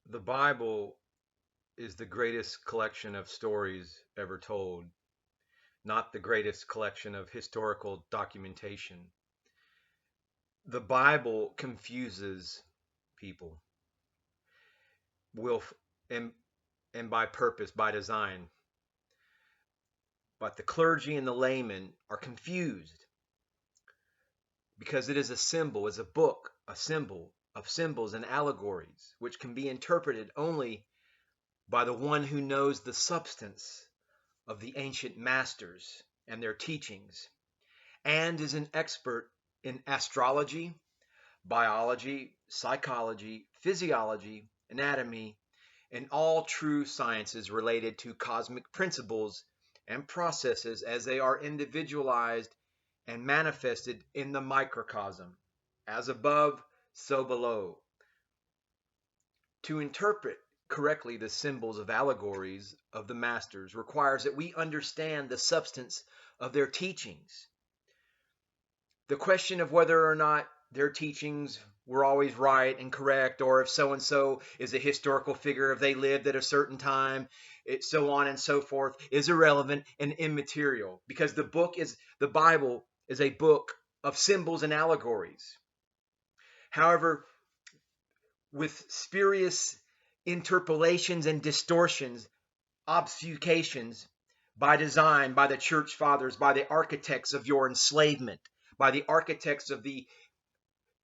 The Bible is the greatest collection of stories ever told, not the greatest collection of historical documentation. The Bible confuses people, will and by purpose, by design. But the clergy and the laymen are confused because it is a symbol, is a book, a symbol of symbols and allegories, which can be interpreted only by the one who knows the substance of the ancient masters and their teachings, and is an expert in astrology, biology, psychology, physiology, anatomy, and all true sciences related to cosmic principles and processes as they are individualized and manifested in the microcosm, as above, so below. To interpret correctly the symbols of allegories of the masters requires that we understand the substance of their teachings. The question of whether or not their teachings were always right and correct, or if so-and-so is a historical figure, if they lived at a certain time, so on and so forth, is irrelevant and immaterial, because the Bible is a book of symbols and allegories. However, with spurious interpolations and distortions, obfuscations by design, by the church fathers, by the architects of your enslavement, by the architects of the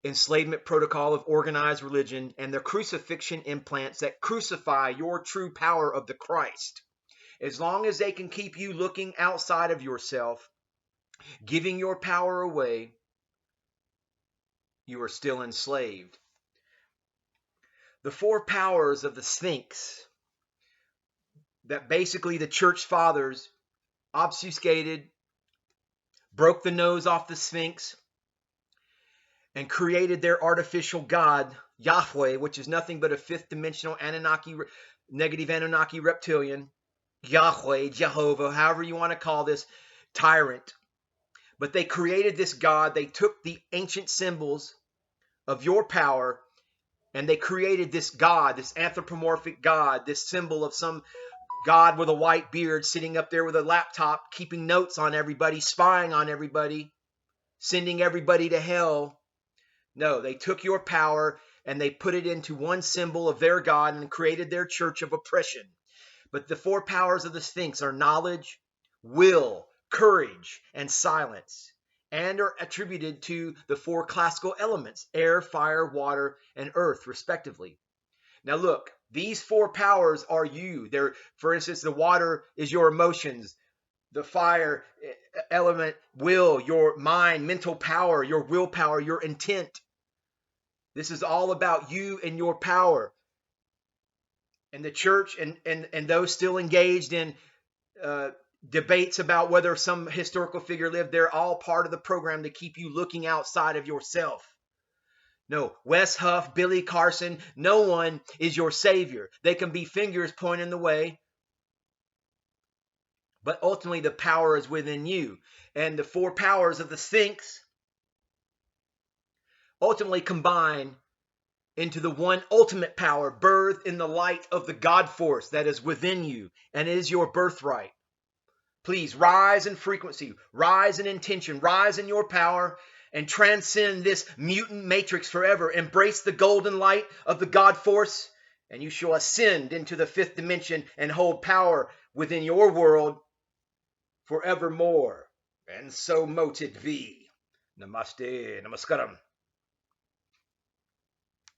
enslavement protocol of organized religion, and the crucifixion implants that crucify your true power of the Christ. As long as they can keep you looking outside of yourself, giving your power away, you are still enslaved. The four powers of the Sphinx that basically the church fathers obfuscated, broke the nose off the Sphinx, and created their artificial god, Yahweh, which is nothing but a fifth dimensional Anunnaki, negative Anunnaki reptilian, Yahweh, Jehovah, however you want to call this tyrant. But they created this god. They took the ancient symbols of your power and they created this god, this anthropomorphic god, this symbol of some god with a white beard sitting up there with a laptop, keeping notes on everybody, spying on everybody, sending everybody to hell. No, they took your power and they put it into one symbol of their god and created their church of oppression. But the four powers of the Sphinx are knowledge, will, courage, and silence, and are attributed to the four classical elements, air, fire, water, and earth, respectively. Now look, these four powers are you. They're, for instance, the water is your emotions. The fire element, will, your mind, mental power, your willpower, your intent. This is all about you and your power. And the church and those still engaged in debates about whether some historical figure lived, they're all part of the program to keep you looking outside of yourself. No, Wes Huff, Billy Carson, no one is your savior. They can be fingers pointing the way, but ultimately the power is within you. And the four powers of the Sphinx ultimately combine into the one ultimate power, birthed in the light of the God force that is within you and is your birthright. Please rise in frequency, rise in intention, rise in your power, and transcend this mutant matrix forever. Embrace the golden light of the God force, and you shall ascend into the fifth dimension and hold power within your world forevermore. And so mote it be. Namaste, namaskaram.